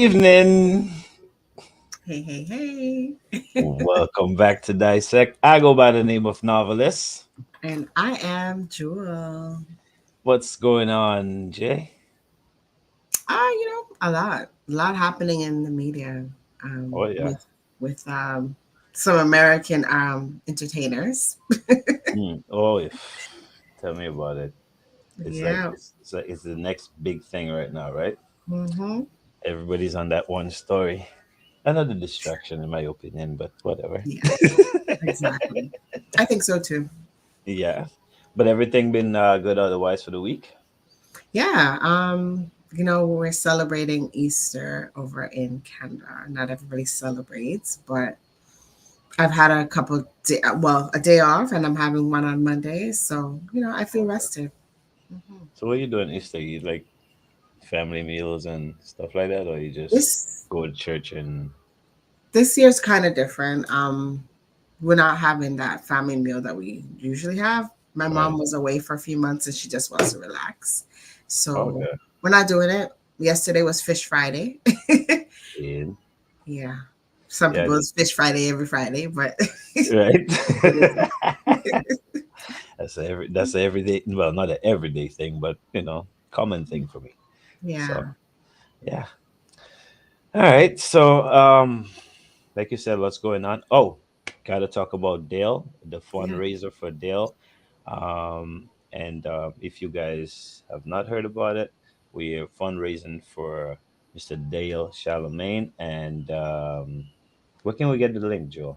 Evening. Hey, hey, hey. Welcome back to Dissect. I go by the name of Novelist. And I am Jewel. What's going on, Jay? A lot happening in the media Oh yeah. with some American entertainers. Oh, tell me about it. It's like Yeah. it's the next big thing right now, right? Mm-hmm. Everybody's on that one story. Another distraction, in my opinion, but whatever. Yes, exactly. I think so too. Yeah, but everything been good otherwise for the week. Yeah. We're celebrating Easter over in Canada. Not everybody celebrates, but I've had a day off, and I'm having one on Monday. So I feel Okay. rested. Mhm. So what you doing Easter? You like family meals and stuff like that, or you just This go to church and this year's kind of different. We're not having that family meal that we usually have. My right? mom was away for a few months and she just wants to relax. So Okay. we're not doing it. Yesterday was Fish Friday. In. Yeah. Some Yeah, people it's Fish Friday every Friday, but right. it isn't. That's a everyday, well, not an everyday thing, but common thing for me. So Yeah. yeah. All right. So like you said, what's going on? Oh, gotta talk about Dale, the Yeah. fundraiser for Dale. And if you guys have not heard about it, we are fundraising for Mr. Dale Charlemagne. And where can we get the link, Joe?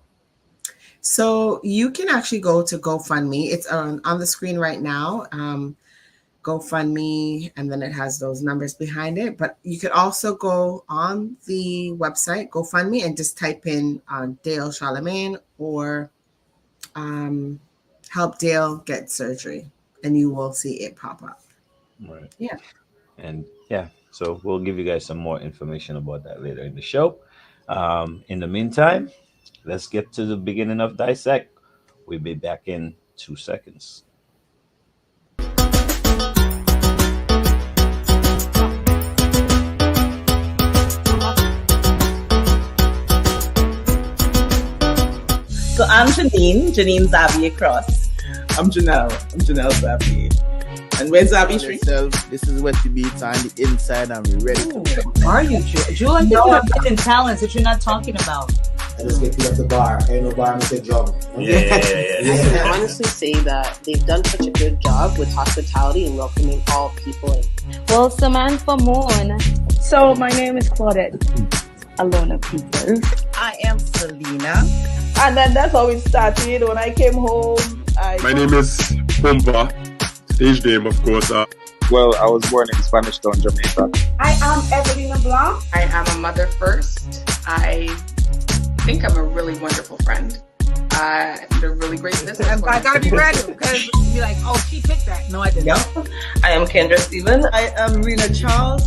So you can actually go to GoFundMe. It's on the screen right now. GoFundMe, and then it has those numbers behind it. But you could also go on the website GoFundMe and just type in Dale Charlemagne or um, help Dale get surgery, and you will see it pop up. Right. Yeah. And yeah, so we'll give you guys some more information about that later in the show. In the meantime, let's get to the beginning of Dissect. We'll be back in 2 seconds. So I'm Janine Zabi across. I'm Jonnelle S04E17. And where's Zabi Street? This is what you beat on the inside and we're ready to go. Are you, Jewel? I think you have hidden talents that you're not talking about. I just get you at the bar. Ain't no bar, Mr. John. Yeah. I can honestly say that they've done such a good job with hospitality and welcoming all people in. Well, Samantha Moon. So my name is Claudette Alona Peters. I am Selena. And then that's how it started. When I came home, My name is Pumba. Stage name, of course. Well, I was born in Spanish Town, Jamaica. I am Evelina Blanc. I am a mother first. I think I'm a really wonderful friend. I'm a really great businesswoman. I gotta be ready because you're like, oh, she picked that. No, I didn't. Yep. I am Kendra Stephen. I am Rena Charles,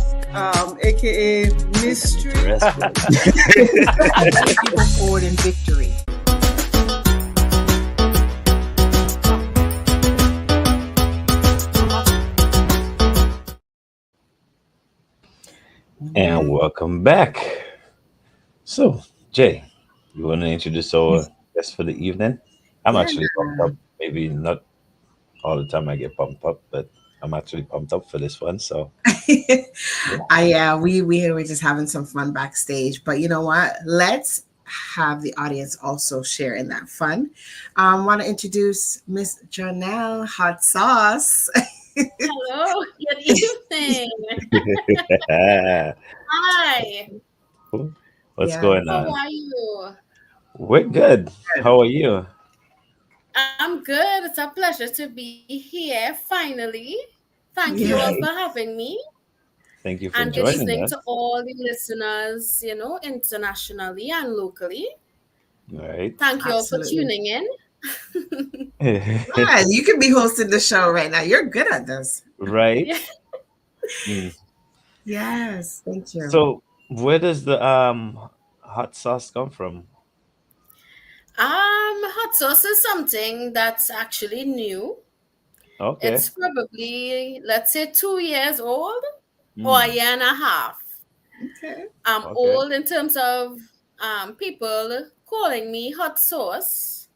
aka Mystery. I take people forward in victory. And welcome back. So, Jay, you want to introduce our guest for the evening? I'm actually pumped up. Maybe not all the time I get pumped up, but I'm actually pumped up for this one. So, We were just having some fun backstage, but you know what? Let's have the audience also share in that fun. Want to introduce Miss Jonnelle Hot Sauce. Hello, good evening. Hi, what's Yeah. going how on? are you? We're good. How are you? I'm good. It's a pleasure to be here finally. Thank you all Yeah. for having me. Thank you for And good joining evening us. to all the listeners, internationally and locally. Right. Thank you all for Absolutely. tuning in. Yeah, you can be hosting the show right now. You're good at this. Right. Yeah. Mm. Yes, thank you. So, where does the hot sauce come from? Hot sauce is something that's actually new. Okay. It's probably, let's say, 2 years old or a Mm. year and a half. Okay. Okay. old in terms of people calling me hot sauce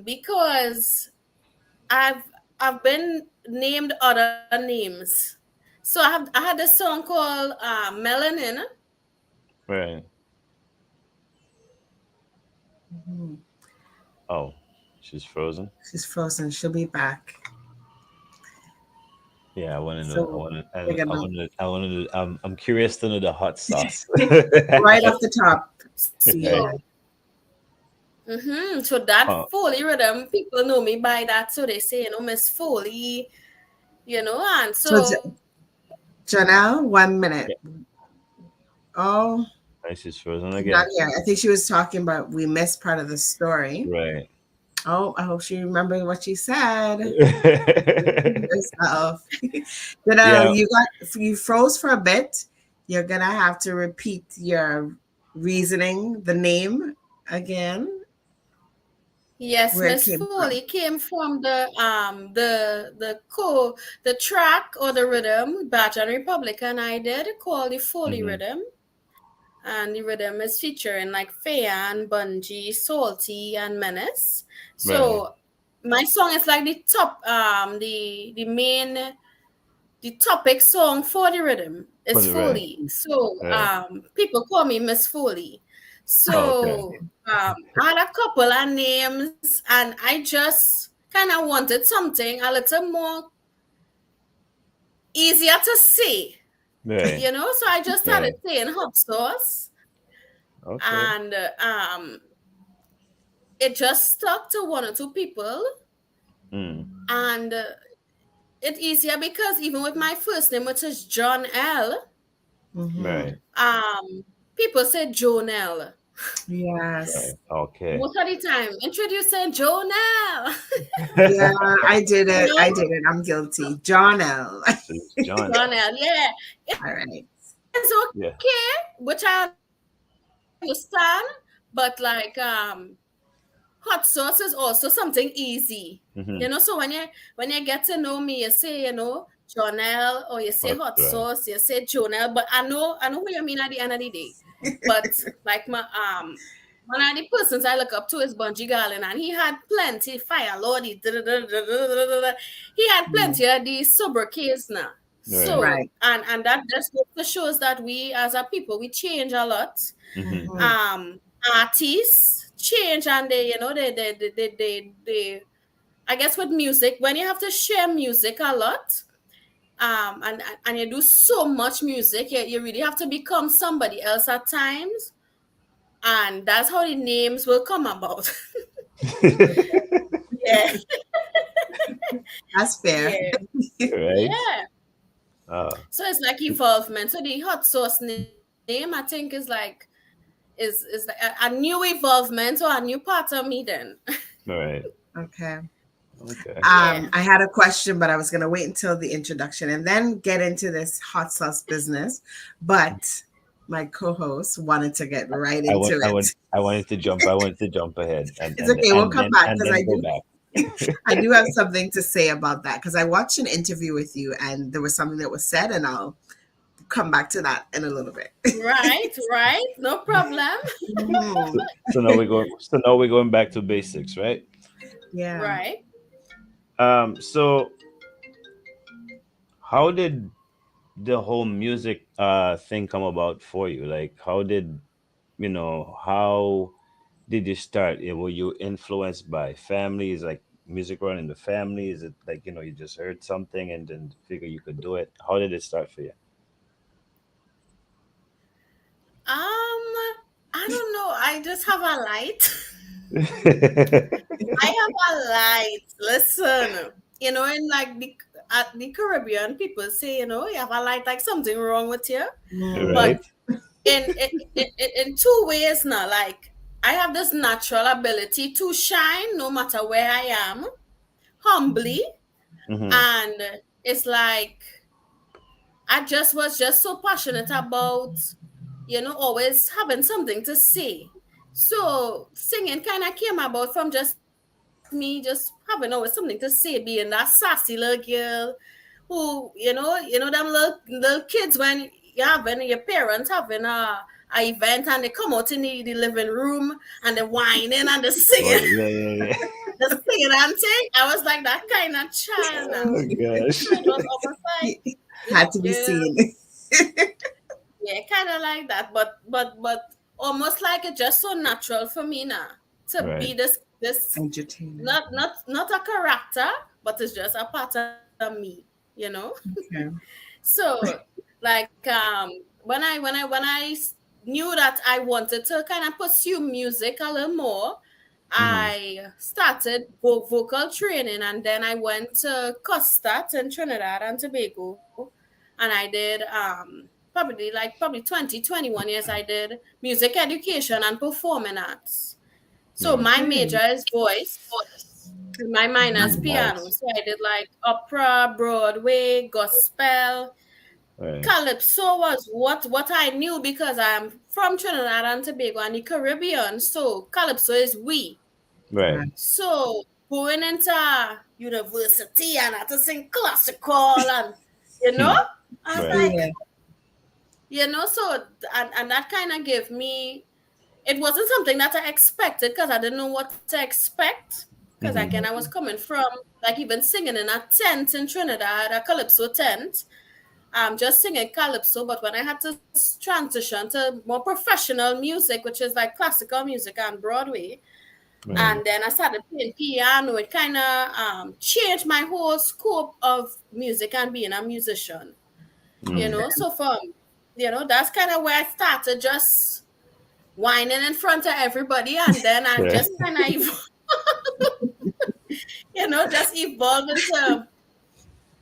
because I've I've been named other names. So I had a song called Melanin. Right. Mhm. Oh, she's frozen. She's frozen. She'll be back. Yeah, I want to know. I So want to. we're I gonna want to. I want to. I'm curious to know the hot sauce. right off the top. Right. Yeah. So that Oh, Foley rhythm, people know me by that. So they say, Miss Foley, and So so Jonnelle, 1 minute. yeah. Oh, And she's frozen she's not again. here. I think she was talking about we missed part of the story. Right. Oh, I hope she remembered what she said. Yourself. Yeah. You froze for a bit. You're gonna have to repeat your reasoning, the name again, yes, where it Miss came from. Foley came from the track or the rhythm Bajan Republican I did called the Foley Hmm. rhythm. And the rhythm is featuring like Fayan, Bungie, Salty, and Menace. Right. So my song is like the top, the main, the topic song for the rhythm For is the right. Foley. So Right. people call me Miss Foley. Oh, okay. So I had a couple of names, and I just kind of wanted something a little more easier to say, Right. So I just started Right. saying hot sauce, Okay. and it just stuck to one or two people, Mm. and it's easier because even with my first name, which is John L, Mm-hmm. Right. people say Jonnelle Yes. Right. Okay. most of the time. Introducing Jonnelle. Yeah, I did you it. know I did it. I'm guilty. John L. She's John. Jonnelle, yeah, All right. it's Yeah. okay, which I understand, but like hot sauce is also something easy. Hmm. So when you get to know me, you say, Jonnelle, or you say But hot right. sauce, you say Jonnelle, but I know what you mean at the end of the day. But like my one of the persons I look up to is Bungie Garlin, and he had plenty fire lord. He had Mm. plenty of these sobriquets now. Right. So Right. and that just goes to shows that we as a people we change a lot. Hmm. Mhm. Artists change, and they I guess with music, when you have to share music a lot, and you do so much music, you really have to become somebody else at times, and that's how the names will come about. Yeah. That's fair. Yeah. Right. Yeah. So it's like evolvement. So the hot sauce name, I think, is like a new evolvement or a new part of me then. Right. Okay. Okay. Yeah. I had a question, but I was gonna wait until the introduction and then get into this hot sauce business. But my co-host wanted to get right I want. into I want. it. I wanted to jump. I wanted to jump ahead and It's okay. We'll come back and because then go back. I do have something to say about that because I watched an interview with you and there was something that was said, and I'll come back to that in a little bit. Right. No problem. Mhm. So now we're going. So now we're going back to basics, right? Yeah. Right. So how did the whole music thing come about for you? Like, how did how did you start? Were you influenced by families, like music run in the family? Is it like you just heard something and then figure you could do it? How did it start for you? I don't know. I just have a light. I have a light. Listen, in like at the Caribbean, people say, you have a light, like something wrong with you. But Right. in two ways now, like I have this natural ability to shine no matter where I am, humbly, Hmm. and it's like I just was just so passionate about, always having something to say. So singing kind of came about from just me just having always something to say, being that sassy little girl who, them little kids when you're having your parents having a event and they come out in the living room and they're whining and they're Oh, singing, yeah. they're singing and sing. I was like that kind of child now. Oh gosh. So it was almost like Had to be yeah, seen. yeah, kind of like that, but almost like it's just so natural for me now to be Right. this Entertainer. not a character, but it's just a part of me, you know. Okay. So like when I knew that I wanted to kind of pursue music a little more, Mhm. I started vocal training, and then I went to Costat in Trinidad and Tobago, and I did probably 20 21 years I did music education and performing arts. So Right. my major is voice, and my minor is piano. Nice. So I did like opera, Broadway, gospel. Right. Calypso was what I knew because I'm from Trinidad and Tobago and the Caribbean. So calypso is we. Right. Right. So going into university and I had to sing classical and you know, Hmm. I was Right. like, Yeah. so and that kind of gave me, it wasn't something that I expected because I didn't know what to expect. Because again, I Mhm. was coming from like even singing in a tent in Trinidad, a calypso tent, just singing calypso. But when I had to transition to more professional music, which is like classical music and Broadway, Right. and then I started playing piano, it kind of changed my whole scope of music and being a musician. You Mm. know, so from that's kind of where I started, just whining in front of everybody, and then I Right. just kind of just evolved into.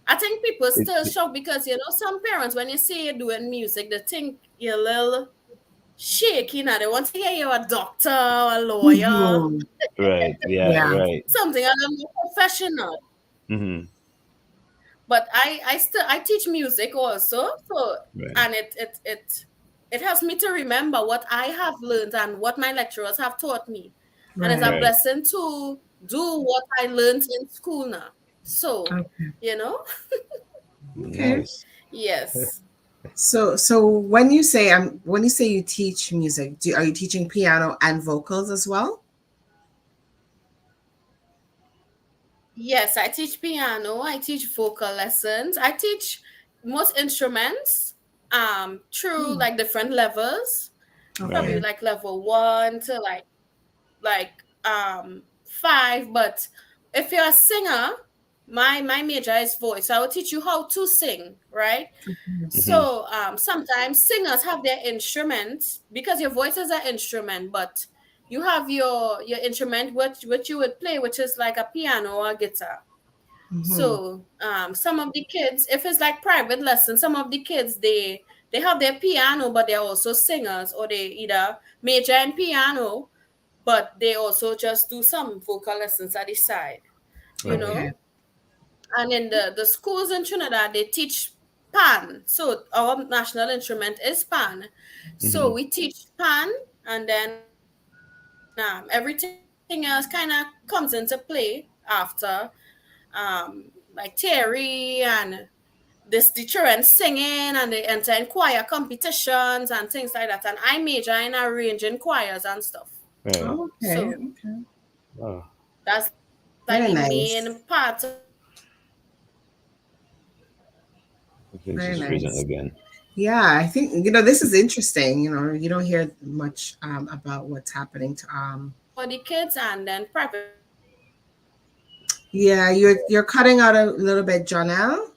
I think people still It- shock because some parents, when you see you doing music, they think you're a little shaky. Now they want to hear you're a doctor, a lawyer, Mhm. right. Yeah. Yeah. Right. something a little more professional. Mhm. But I teach music also, so Right. and it helps me to remember what I have learned and what my lecturers have taught me, and it's a Right. Right. blessing to do what I learned in school now. So Okay. you know, Okay. Nice. yes. So when you say you teach music, are you teaching piano and vocals as well? Yes, I teach piano, I teach vocal lessons, I teach most instruments through Hmm. like different levels, Okay. probably Right. like level 1 to five. But if you're a singer, my major is voice. I will teach you how to sing, right? Mhm. So sometimes singers have their instruments because your voice is an instrument, but you have your instrument which you would play, which is like a piano or a guitar. Mm-hmm. So some of the kids, if it's like private lessons, some of the kids they have their piano, but they're also singers, or they either major in piano, but they also just do some vocal lessons at the side, you Right. Okay. know. And in the schools in Trinidad, they teach pan. So our national instrument is pan. So Mhm. we teach pan, and then everything else kind of comes into play after, like theory and this the children singing, and they enter in choir competitions and things like that. And I major in arranging choirs and stuff. Right. Okay. So Okay. Oh, that's like the Very main nice. part of I think Very she's freezing nice. again. Yeah, I think this is interesting. You don't hear much about what's happening to for the kids, and then private lessons for the adults. Yeah, you're cutting out a little bit, Jonnelle.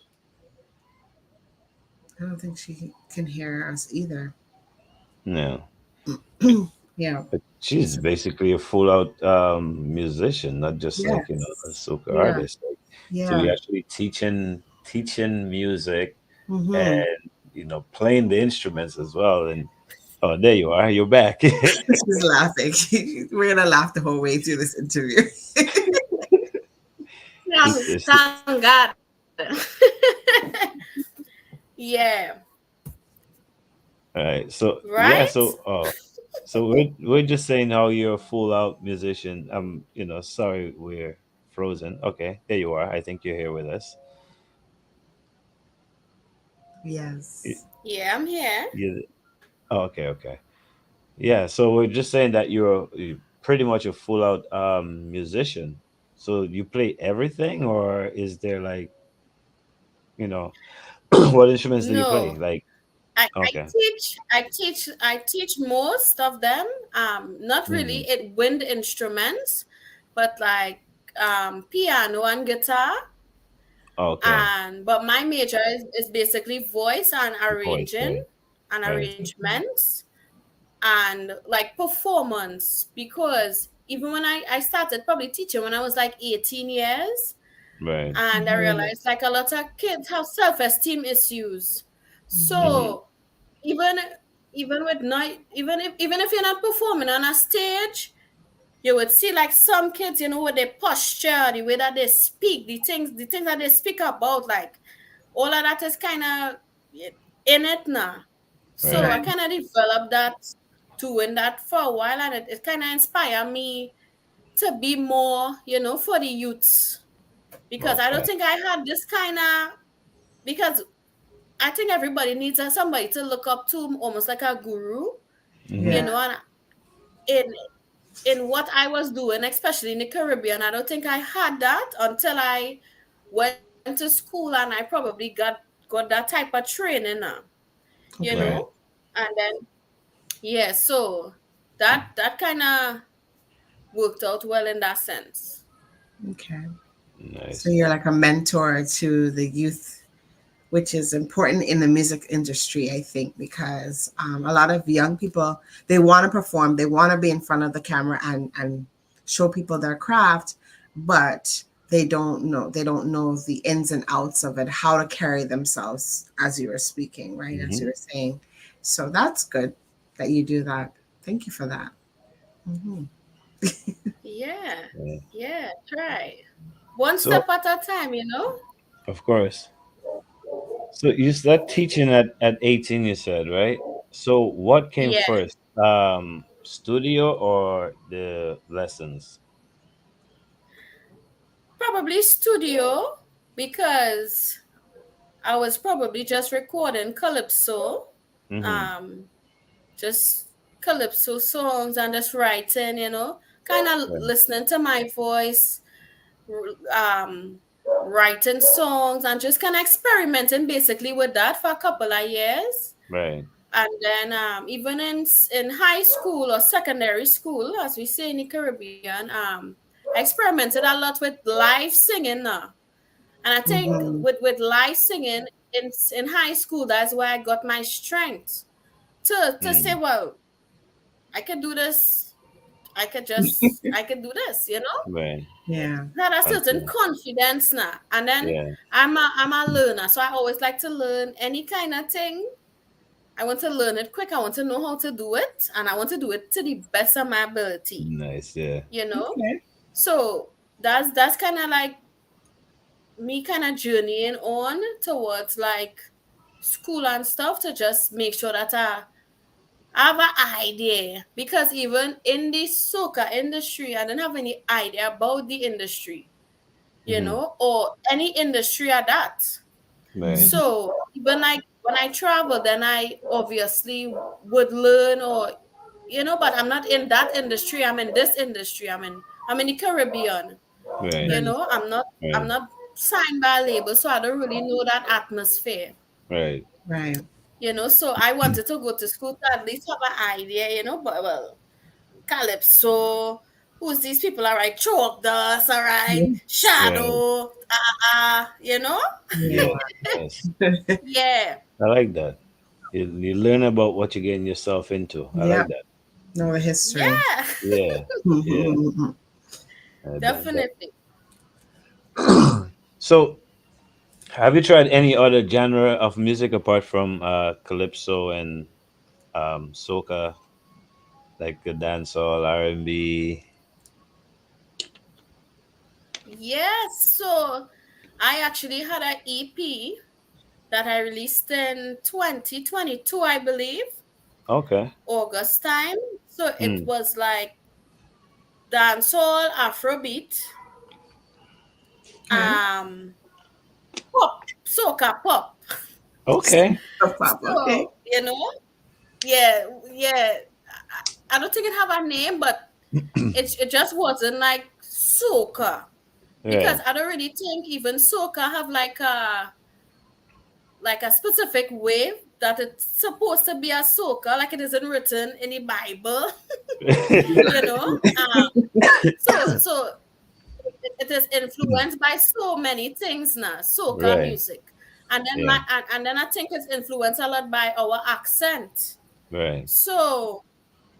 I don't think she can hear us either. No. Yeah. But she's basically a full out musician, not just like, a Yes. soca Yeah. artist. Like, so Yeah. you're actually teaching music Mm-hmm. and playing the instruments as well. And oh, there you are, you're back. She's laughing. We're gonna laugh the whole way through this interview. It's Thank God. Yeah, all right. So yeah, right. so we're just saying how you're a full out musician. Sorry we're frozen. Okay, there you are. I think you're here with us. Yes. Yeah, I'm here. You, oh, okay, okay. Yeah, so we're just saying that you pretty much a full out musician. So you play everything, or is there like, you know, what instruments do you play? No, Like, I okay, teach most of them. Not really hmm, it wind instruments, but like piano and guitar. okay, And but my major is basically voice and voice, arranging right, and right, arrangements and like performance because even when I started probably teaching when I was like 18 years right, and I Mhm. realized like a lot of kids have self-esteem issues. hmm, So even even with not even if you're not performing on a stage, you would see like some kids, with their posture, the way that they speak, the things that they speak about, like all of that is kind of in it now. So right, I Right. kind of developed that doing that for a while, and it kind of inspired me to be more, for the youths because I don't okay, think I had this kind of because I think everybody needs somebody to look up to, almost like a guru, hmm, Yeah. and in in what I was doing, especially in the Caribbean. I don't think I had that until I went to school and I probably got that type of training now, Okay. right, and then yeah, so that kind of worked out well in that sense. Okay. So nice, you're like a mentor to the youth, which is important in the music industry, I think, because a lot of young people, they want to perform, they want to be in front of the camera and show people their craft, but they don't know the ins and outs of it, how to carry themselves, as you were speaking, right? As you hmm, were saying. So that's good that you do that. Thank you for that. Hmm. Yeah, yeah. yeah, try one step So at a time. of course, so you start teaching at 18, you said, right? So what came Yeah, first, studio or the lessons? probably studio because I was probably just recording calypso, Hmm, um, just calypso songs and just writing, kind of right, listening to my voice, um, writing songs and just kind of experimenting basically with that for a couple of years. right, And then even in high school or secondary school, as we say in the Caribbean, I experimented a lot with live singing now. And I think Hmm. with live singing in high school, that's where I got my strength to say, mm, well, I could do this. I could do this. right. Yeah. Had a certain Confident. confidence now. And then Yeah, I'm a learner. So I always like to learn any kind of thing. I want to learn it quick. I want to know how to do it. And I want to do it to the best of my ability. nice. Yeah. You know? Okay. So that's kind of like me kind of journeying on towards like school and stuff to just make sure that I have an idea because even in the soca industry, I don't have any idea about the industry, Hmm, or any industry at that. right, Mhm. So when I travel, then I obviously would learn but I'm not in that industry. I'm in this industry. I'm in the Caribbean. right, Right. I'm not signed by a label, so I don't really know that atmosphere. right. Right. So I wanted to go to school to at least have an idea, but well, Calypso, who's these people? All right, Chalk Dust, all right, Right. Shadow, Yeah. Yeah. Yes. yeah, I like that. You learn about what you're getting yourself into. I Yeah. like that. Know the history. yeah, Yeah. Yeah. That. definitely. So, have you tried any other genre of music apart from calypso and soca, like the dancehall, R&B? Yes, so I actually had an EP that I released in 2022, I believe, Okay. August time. So it Mm. was like dancehall, Afrobeat, Okay. pop, soca pop. Okay. Okay. So, you know, yeah. I don't think it have a name, but it just wasn't like soca. Because Right. I don't really think even soca have like a specific way that it's supposed to be a soca, like it isn't written in the Bible, you know. So it is influenced by so many things now, soca Right. music, and then Yeah. and then I think it's influenced a lot by our accent. Right. So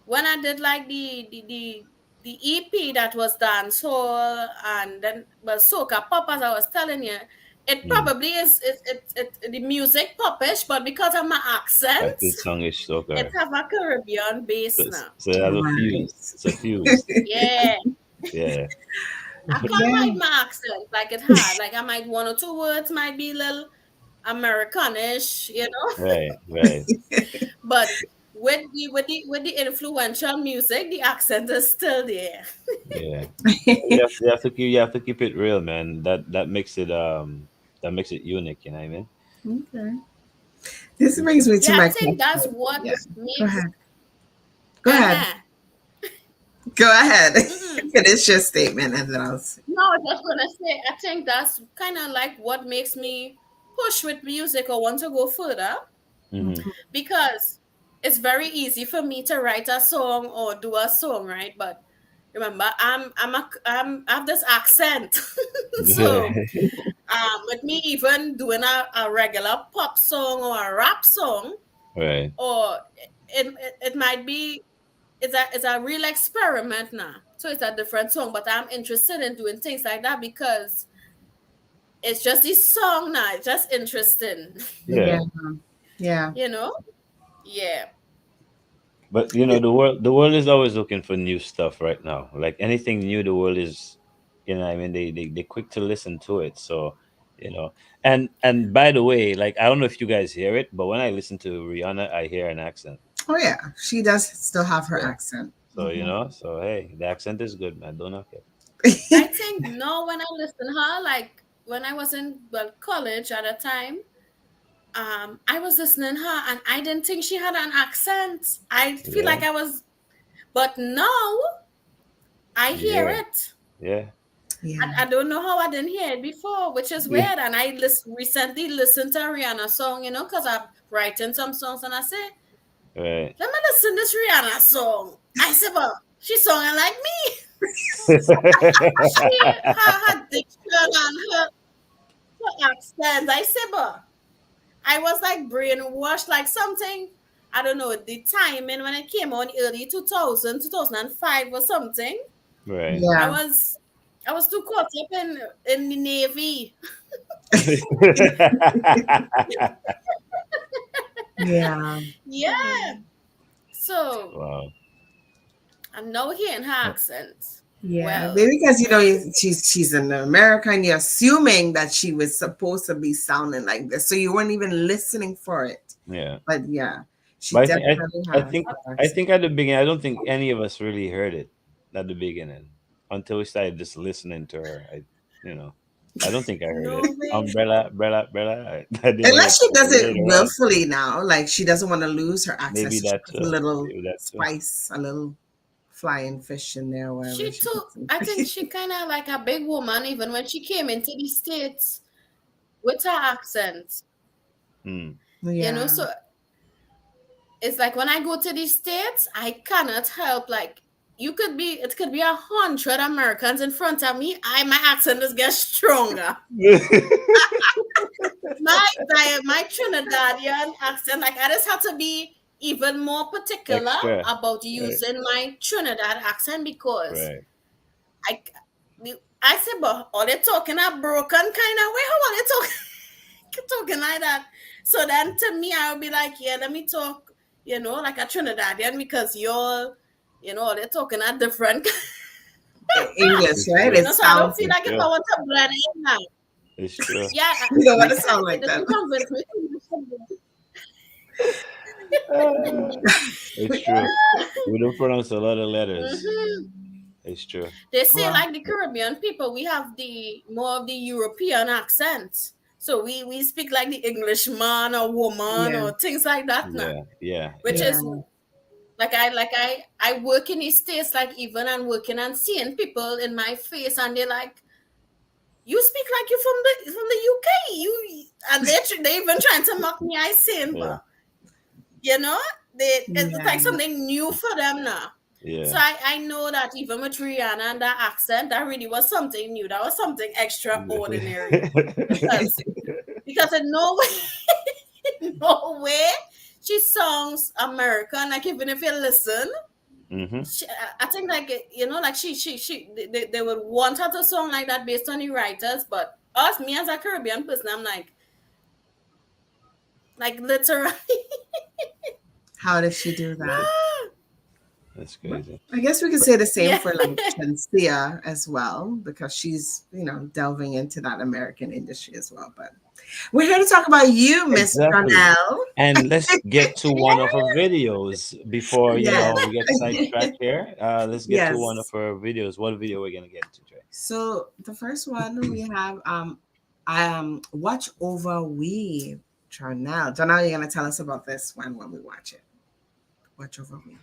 when I did like the EP that was dancehall and then well soca pop, as I was telling you, it Mm. probably is the music popish, but because of my But accent, the song is it soca. have a Caribbean base So, now. so that's a Right. fuse. It's a fuse. Yeah. Yeah. I can't Yeah. hide my accent like it had. Like I might one or two words might be a little Americanish, you know. Right. Right. But with the influential music, the accent is still there. Yeah. You have to keep it real, man. That makes it unique. You know what I mean? Okay. This brings me to Yeah, I my think that's question. what Yeah. Go makes ahead. Go ahead. Go ahead. Finish your statement and then I'll see. No, I was just gonna say I think that's kind of like what makes me push with music or want to go further, Mm-hmm. because it's very easy for me to write a song or do a song, right? But remember, I have this accent, so with me even doing a regular pop song or a rap song, Right. or it might be it's a real experiment now. So it's a different song, but I'm interested in doing things like that because it's just this song now. It's just interesting, Yeah. Yeah. Yeah. you know. Yeah. But the world is always looking for new stuff right now. Like anything new, the world is, I mean, they quick to listen to it. So, you know, and by the way, like I don't know if you guys hear it, but when I listen to Rihanna, I hear an accent. Oh yeah. She does still have her Yeah. accent. So so hey, the accent is good, man. Don't knock it. I think no, when I listen to her, like when I was in college at the time, I was listening to her and I didn't think she had an accent. I feel Yeah. like I was, but now I hear Yeah. it. Yeah. Yeah. I don't know how I didn't hear it before, which is Yeah. weird. And I recently listened to a Rihanna song, because I'm writing some songs, and I said, Right. let me listen to this Rihanna song. I said, well, she's singing like me. Her diction and her accent. I said, but I was like brainwashed, like something. I don't know the timing when it came on early 2000, 2005 or something. Right. I Yeah. was too caught up in the Navy. Yeah. Yeah. So Wow. I'm now hearing her accent. Yeah. Well, Maybe because she's an American, you're assuming that she was supposed to be sounding like this. So you weren't even listening for it. Yeah. But yeah, she But definitely I has think that I accent. think at the beginning, I don't think any of us really heard it at the beginning until we started just listening to her. I don't think I heard no it. way. Umbrella. I didn't hear it Unless she does it later on. willfully now, like she doesn't want to lose her accent. Maybe So she that puts a too. little Maybe that too. spice, a little flying fish in there, wherever She she too. puts it. I think she kind of like a big woman, even when she came into the States with her accent. Hmm. Yeah. So it's like when I go to the States, I cannot help like it could be 100 Americans in front of me. My accent just gets stronger. My Trinidadian accent, like I just have to be even more particular Extra. about Right. using my Trinidad accent because Right. I said, but are they talking a broken kind of way? How are they talking like that? So then to me, I'll be like, yeah, let me talk, like a Trinidadian because they're talking a different English, right? It's It so I don't sounds. feel like if I want to blend in now. It's true. Yeah, You don't want to sound like it that. doesn't convince me. It's true. We don't pronounce a lot of letters. It's true. They say Wow. like the Caribbean people, we have more of the European accent. So we speak like the Englishman or woman Yeah. or things like that now. Yeah. Which Yeah. is I work in these states, like even and working and seeing people in my face and they're like, you speak like you're from the UK. You and they even trying to mock me. I saying, but you know, it's like something new for them now. Yeah. So I know that even with Rihanna and that accent, that really was something new. That was something extraordinary. because in no way, no way, she sounds American. Like even if you listen, I think like like they would want her to song like that based on the writers, but me as a Caribbean person, I'm like literally. How did she do that? That's crazy. I guess we could say the same for like Shensia as well, because she's delving into that American industry as well. But we're here to talk about you, Miss Jonnelle. And let's get to one of her videos before we get sidetracked here. Let's get to one of her videos. What video are we gonna get into, Trey? So the first one we have Watch Over We, Jonnelle. Jonnelle, you're gonna tell us about this one when we watch it. Watch Over We.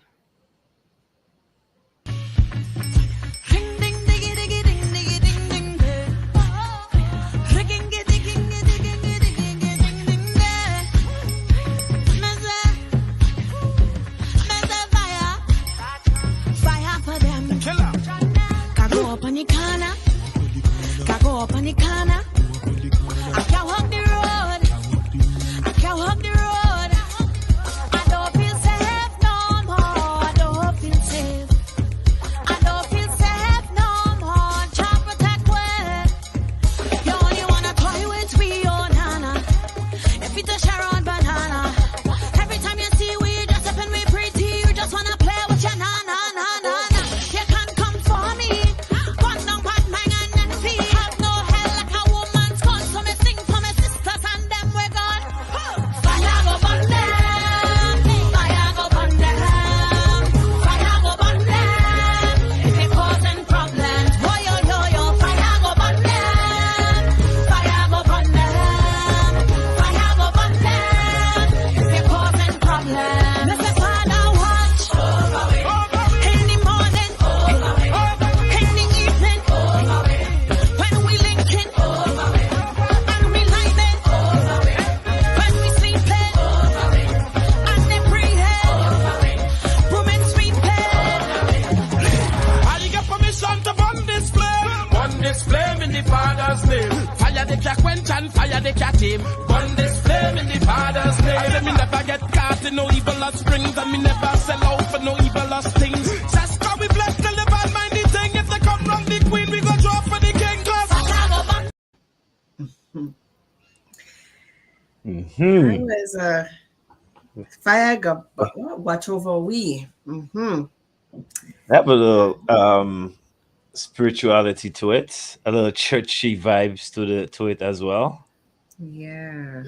That was Fire Go Watch Over We. That was a little spirituality to it, a little churchy vibes to it as well. Yeah.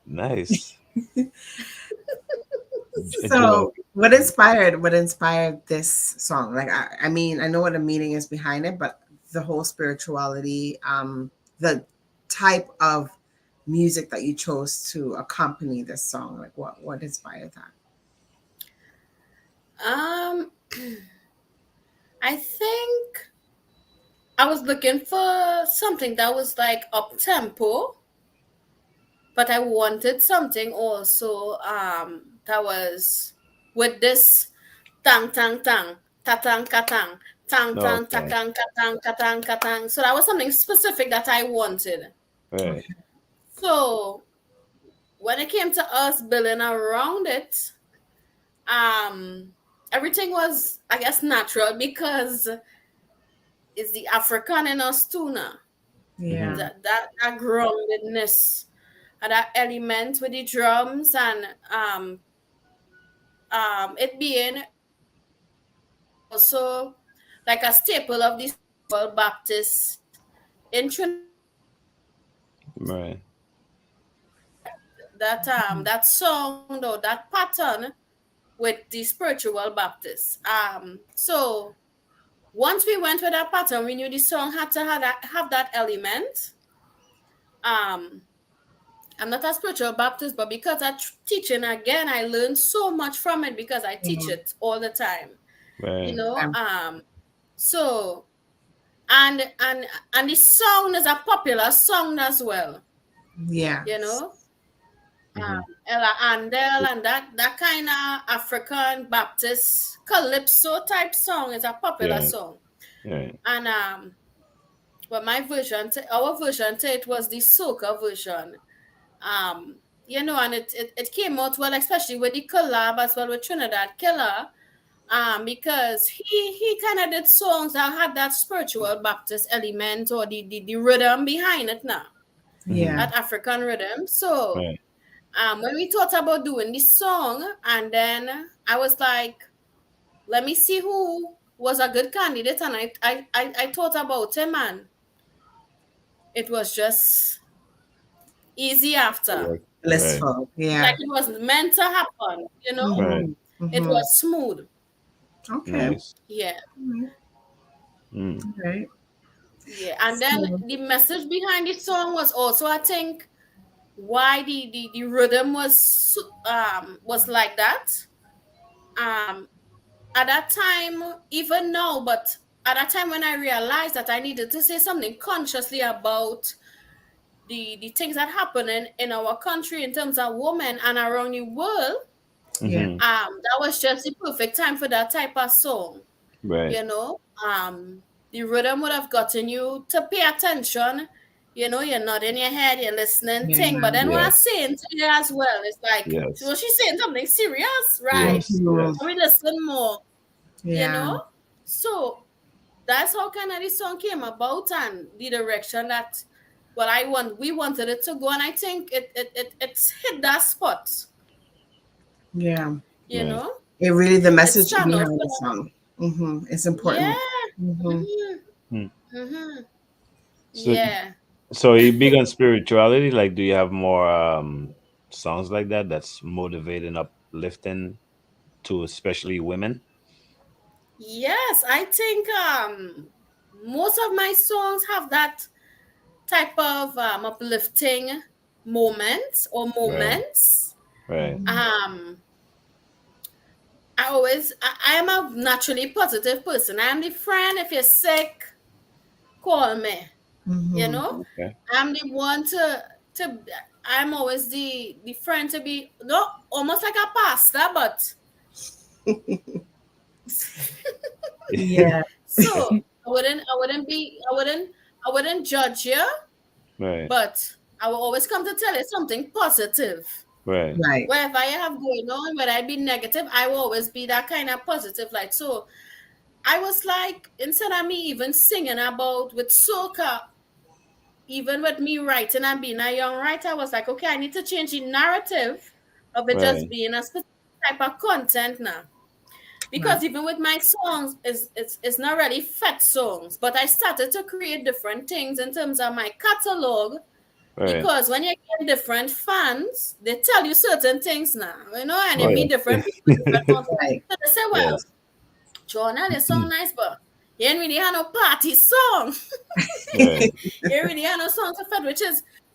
Nice. So what inspired this song? Like I mean, I know what the meaning is behind it, but the whole spirituality, the type of music that you chose to accompany this song, like what inspired that? I think I was looking for something that was like up tempo, but I wanted something also that was with this tang tang tang tatang katang tang tang takang katang katang katang. So that was something specific that I wanted. Right. So when it came to us building around it, everything was, I guess, natural because it's the African in us too now. Yeah. That groundedness, and that element with the drums and it being also like a staple of the Baptist in Trinidad. Right. That sound or that pattern with the spiritual Baptists. So once we went with that pattern, we knew the song had to have that element. I'm not a spiritual Baptist, but because I'm teaching again, I learned so much from it because I teach it all the time. Right. You know, so and the song is a popular song as well. Yeah. You know, Ella Andel and that kind of African Baptist calypso type song is a popular song. Right. And but my version, our version to it was the soca version. You know, and it came out well, especially with the collab as well with Trinidad Killer. Because he kind of did songs that had that spiritual Baptist element or the rhythm behind it now. Yeah. That African rhythm. So Right. when we thought about doing this song, and then I was like, let me see who was a good candidate, and I thought about him, and it was just easy after. Blissful. Yeah. Like it was meant to happen, you know? Right. It was smooth. Okay. Nice. Yeah. Right. Yeah. And then the message behind the song was also, I think, why the rhythm was like that. At that time, even now, but at that time when I realized that I needed to say something consciously about the things that happen in our country in terms of women and around the world, that was just the perfect time for that type of song. Right. You know, the rhythm would have gotten you to pay attention. You know, you're not in your head, you're listening thing. But then what I'm saying to you as well, it's like, so she's saying something serious, right? Yes. We listen more. Yeah. You know, so that's how kind of this song came about and the direction that we wanted it to go, and I think it's hit that spot. Yeah. You know, it really the message stand out behind the for song. It's important. So are you big on spirituality? Like, do you have more songs like that that's motivating, uplifting to especially women? Yes, I think most of my songs have that type of uplifting moments. Right. I am a naturally positive person. I am the friend. If you're sick, call me. You know, I'm the one to I'm always the friend to be almost like a pastor, but yeah. So I wouldn't judge you, right? But I will always come to tell you something positive. Right. Wherever I have going on, whether I be negative, I will always be that kind of positive light. So I was like, instead of me even singing about with soca, even with me writing and being a young writer, I was like, okay, I need to change the narrative of it just being a specific type of content now. Because even with my songs, it's not really fat songs, but I started to create different things in terms of my catalog. Because when you get different fans, they tell you certain things now, you know, and you meet different people. So they say, well, Jonnelle, you sound nice, but you ain't really have no party song. You ain't really have no song to fit, which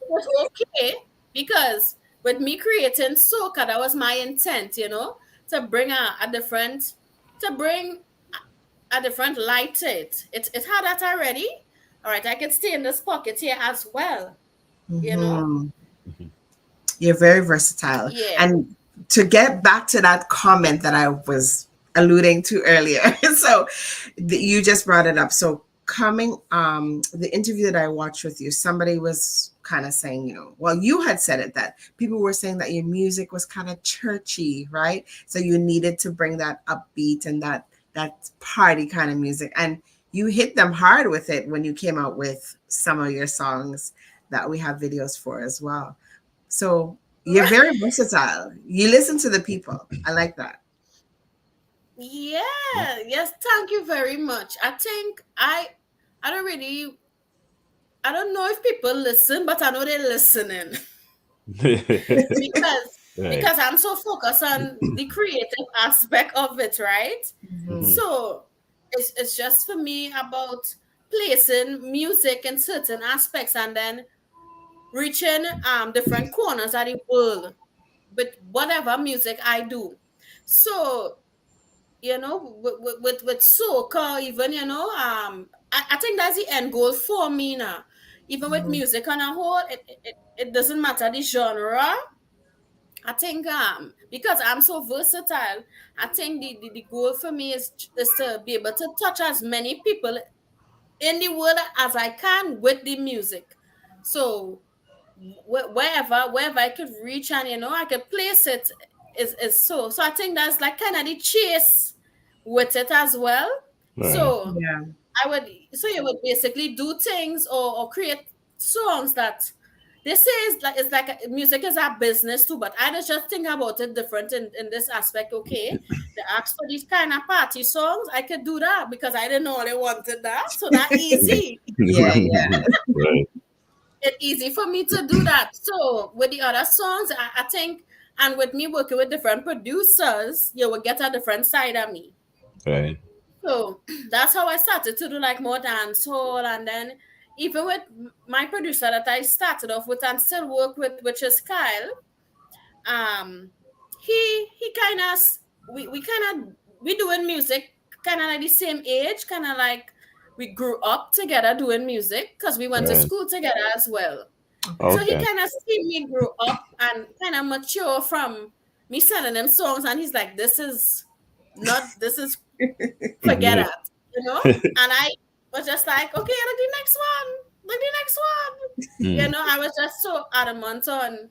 was okay, because with me creating soca, that was my intent, you know, to bring a different light to it. It had that already. All right, I can stay in this pocket here as well. You know, you're very versatile. And to get back to that comment that I was alluding to earlier, so you just brought it up. So the interview that I watched with you, somebody was kind of saying, you know, well, you had said it, that people were saying that your music was kind of churchy, right? So you needed to bring that upbeat and that party kind of music, and you hit them hard with it when you came out with some of your songs that we have videos for as well. So you're very versatile. You listen to the people. I like that. Yeah. Yes. Thank you very much. I think I don't know if people listen, but I know they're listening. because I'm so focused on the creative aspect of it, right? So it's just for me about placing music in certain aspects, and then reaching different corners of the world with whatever music I do. So, you know, with soca, even, you know, I think that's the end goal for me now. Even with music on a whole, it doesn't matter the genre. I think because I'm so versatile, I think the goal for me is to be able to touch as many people in the world as I can with the music. So wherever I could reach, and you know, I could place it is so I think that's like kind of the chase with it as well. Right. So Yeah. you would basically do things or create songs that they say it's like music is our business too, but I just think about it different in this aspect. Okay, they ask for these kind of party songs, I could do that because I didn't know they wanted that, so that easy. Yeah. Right. It's easy for me to do that. So with the other songs, I think, and with me working with different producers, you will get a different side of me. Right. So that's how I started to do like more dancehall, and then even with my producer that I started off with and still work with, which is Kyle. He kind of we doing music kind of like the same age, kind of like we grew up together doing music because we went to Right. school together as well. Okay. So he kind of see me grow up and kind of mature from me sending him songs, and he's like, this is forget it, you know. And I was just like, okay, look the next one. You know, I was just so adamant on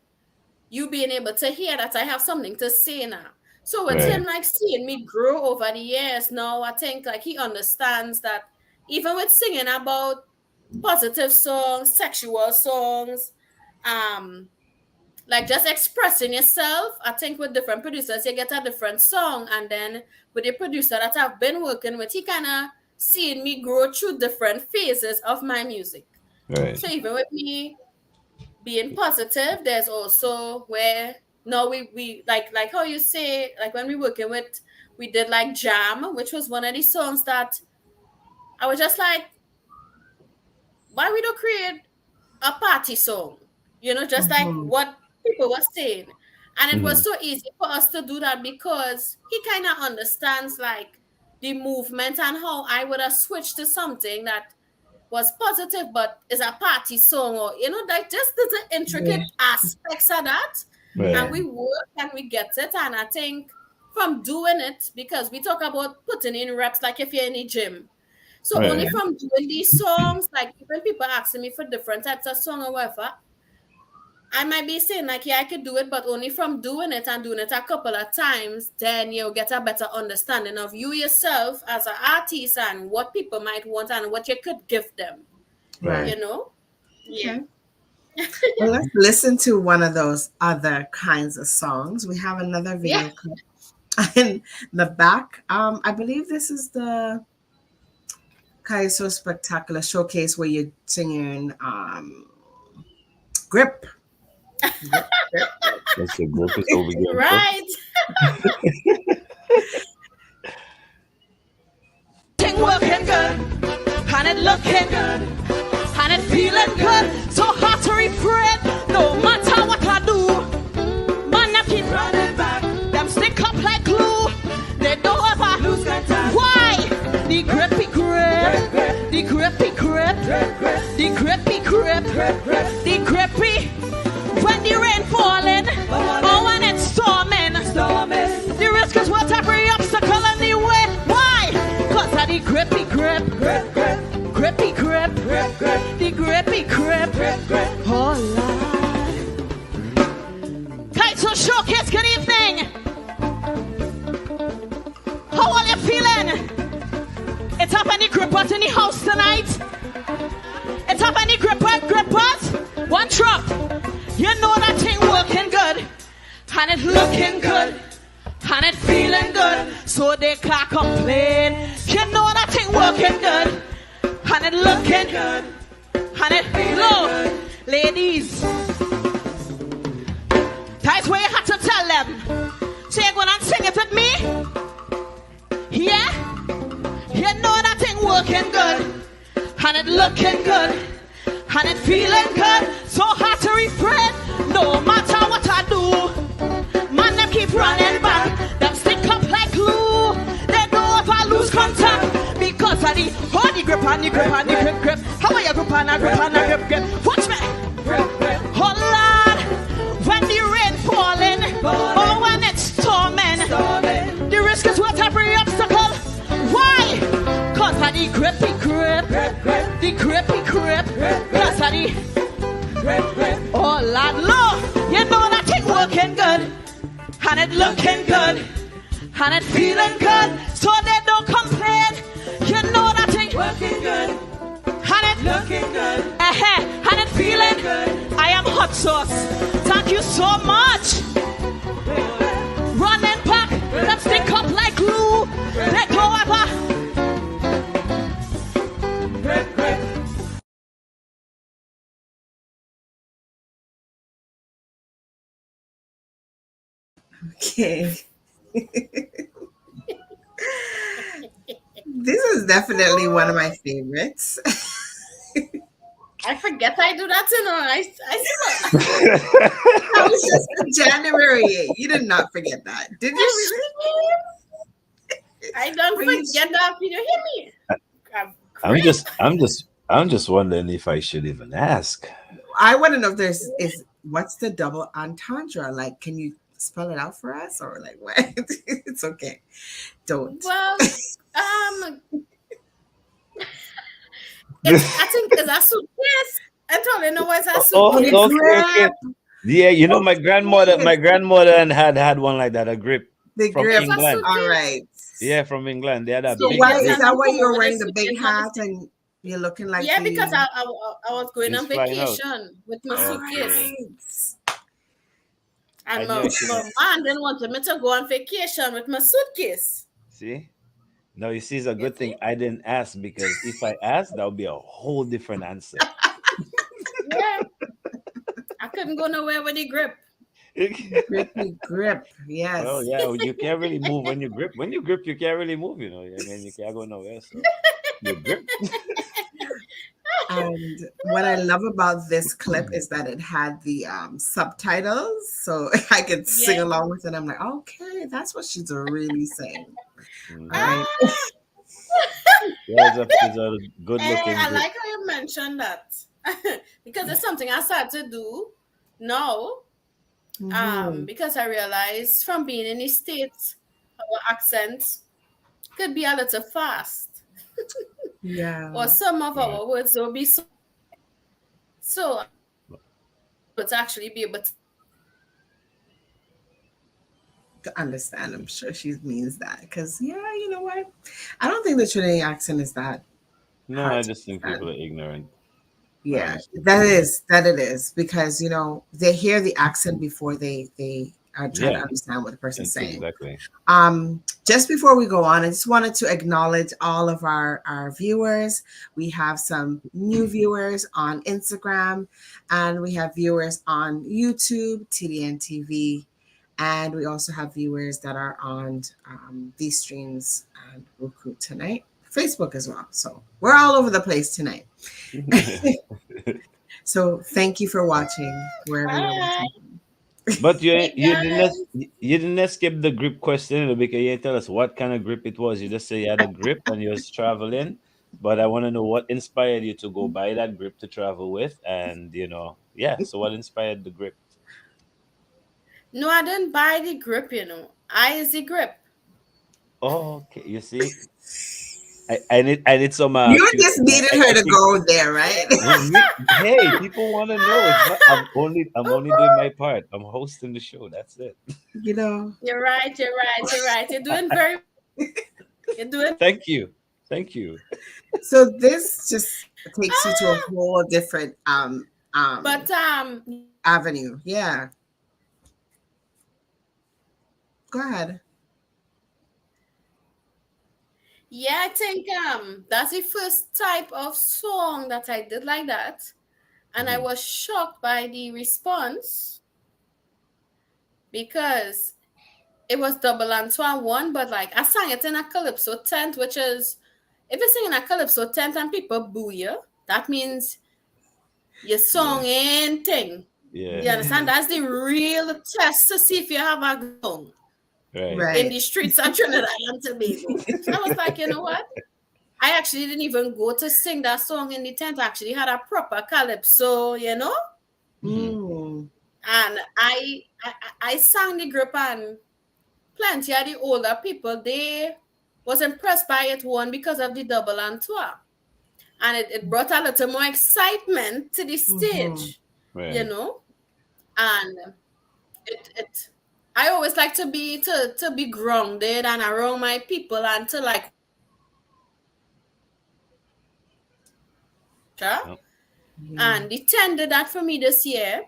you being able to hear that I have something to say now. So with him like seeing me grow over the years now, I think like he understands that even with singing about positive songs, sexual songs, like just expressing yourself, I think with different producers you get a different song, and then with the producer that I've been working with, he kind of seeing me grow through different phases of my music. Right. So even with me being positive, there's also where now we like how you say, like when we working with, we did like Jam, which was one of the songs that I was just like, why we don't create a party song, you know, just like what people were saying. And it was so easy for us to do that because he kind of understands like the movement and how I would have switched to something that was positive but is a party song, or you know, like just the intricate aspects of that. And we work and we get it. And I think from doing it, because we talk about putting in reps like if you're in the gym. So only from doing these songs, like when people asking me for different types of song or whatever, I might be saying like, yeah, I could do it, but only from doing it and doing it a couple of times, then you'll get a better understanding of you yourself as an artist and what people might want and what you could give them. You know? Yeah. Well, let's listen to one of those other kinds of songs. We have another video clip in the back. I believe this is the Kai So Spectacular showcase where you're singing Grip. That's the grip is over here. Right. Working good, and it looking good, and it feeling good. So hard to refrain, no matter what I do. Man, I keep running back. Them stick up like glue. They don't ever lose contact. Why? The grippy grip, the grippy grip, the grippy grip, the grippy. When the rain falling, or when it's storming, the risk is worth every obstacle in the way. Why? Cause of the grippy grip, grippy grip, the grippy grip. Oh Lord. Kaiso Showcase, good evening. How are you feeling? It's up any grippers in the house tonight. It's up any grippers. One drop. You know that thing working good, and it looking good, and it feeling good, so they can't complain. You know that thing working good, and it looking good, and it feeling good. Ladies, that's where you have to tell them. So you're gonna sing it with me? Yeah? You know that thing working good, and it looking good, and it feeling good, so hot to refrain. No matter what I do, man, them keep running back. Them stick up like glue. They know if I lose contact because of the grip and the grip and the grip grip. How are you grip and a grip and a grip grip? Watch me. Oh Lord, when the rain falling, or when it's storming, the risk is worth every obstacle. Why? Cause of the grippy grip, the grippy grip, cause of the oh Lord, Lord, you know that thing working good, and it looking good, and it feeling good, so they don't complain. You know that thing working good, and it looking good, and it feeling good. I am hot sauce. Thank you so much. Running back, let's stick up like glue. Let go ever. Okay. This is definitely one of my favorites. I forget I do that, you know. I That was just in January. You did not forget that, did you? Really? I don't forget that. You hear me? I'm just wondering if I should even ask. I want to know if what's the double entendre? Like, can you spell it out for us, or like what? It's okay. Don't. Well, I think it's a suitcase. I don't really know what's a suitcase. Okay. Yeah, you know, my grandmother had one like that, a grip. The from grip. England. All right. Yeah, from England. They had a So big why grip. is that why you're wearing the big hat and you're looking like because I was going on Just flying out. vacation with my suitcase. I And knew my I should've- man didn't want me to go on vacation with my suitcase. See? No, you see, it's a good thing I didn't ask, because if I asked, that would be a whole different answer. Yeah. I couldn't go nowhere with the grip. Grippy grip. Yes. Well, yeah, you can't really move when you grip. When you grip, you can't really move, you know. I mean, you can't go nowhere. So you grip. And what I love about this clip is that it had the subtitles, so I could sing along with it. I'm like, okay, that's what she's really saying. Mhm. All right. Yeah, it's a good Hey, looking I grip. like how you mentioned that because it's something I started to do now. Because I realized from being in the States, our accents could be a little fast. Yeah. Or some of our words will be so it's actually be able to understand. I'm sure she means that because you know what? I don't think the Trinity accent is that. No, hard I to just think understand. people are ignorant. Yeah, honestly. that it is because they hear the accent before they are trying to understand what the person's That's saying. exactly. Just before we go on, I just wanted to acknowledge all of our viewers. We have some new viewers on Instagram, and we have viewers on YouTube, TDN TV, and we also have viewers that are on these streams and Roku tonight, Facebook as well. So we're all over the place tonight. So thank you for watching wherever you're watching. But you didn't escape the grip question, because you didn't tell us what kind of grip it was. You just say you had a grip and you was traveling. But I want to know what inspired you to go buy that grip to travel with, and so what inspired the grip? No, I didn't buy the grip, I is the grip. Oh, okay. You see, I need some. You just needed her to go there, right? Hey, people want to know. It's not. I'm only doing my part. I'm hosting the show. That's it. You're right. You're doing very. You're doing. Thank you. So this just takes you to a whole different avenue. Yeah. Go ahead. Yeah, I think that's the first type of song that I did like that. And I was shocked by the response because it was double Antoine one, but like I sang it in a calypso tent, which is if you're singing a calypso tent and people boo you, that means your song and thing. Yeah. You understand? That's the real test to see if you have a song Right. in the streets of Trinidad and Tobago. So I was like, you know what? I actually didn't even go to sing that song in the tent. I actually had a proper calypso, you know? Mm. And I sang the group, and plenty of the older people, they was impressed by it, one, because of the double entour. And it brought a little more excitement to the stage, Right. you know? And it I always like to be grounded and around my people and to like and the 10 did that for me this year,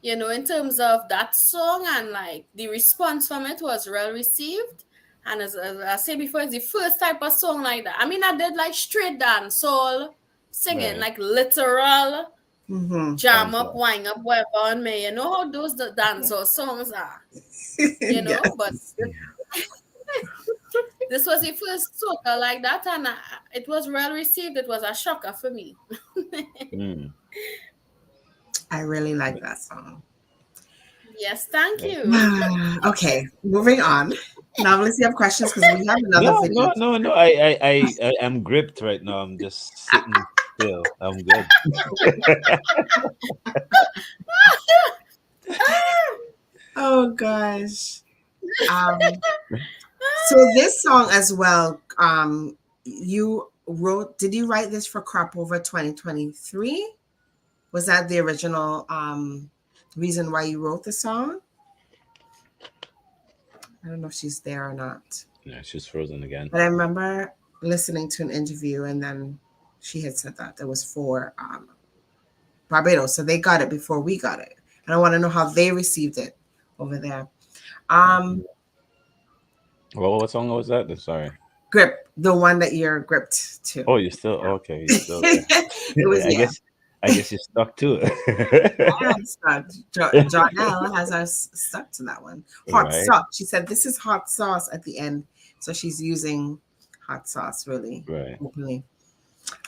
you know, in terms of that song, and like the response from it was well received. And as I said before, it's the first type of song like that. I mean, I did like straight dance, soul, singing, like literal jam up, wind up, whatever on me. You know how those the dancehall songs are, you know? But this was the first soca like that, and it was well received. It was a shocker for me. I really like that song. Yes, thank you. Okay, moving on. Now, let's see, you have questions because we have another video. No. I am gripped right now. I'm just sitting still. I'm good. Oh gosh. So this song as well, you wrote, did you write this for Crop Over 2023? Was that the original reason why you wrote the song? I don't know if she's there or not. Yeah, she's frozen again. But I remember listening to an interview, and then she had said that it was for Barbados. So they got it before we got it. And I want to know how they received it over there. Well, what song was that? Sorry. Grip, the one that you're gripped to. Oh, you're still okay. You're still there. I guess you're stuck to it. I'm stuck. Jonnelle has us stuck to that one. Hot sauce. She said this is hot sauce at the end, so she's using hot sauce really openly.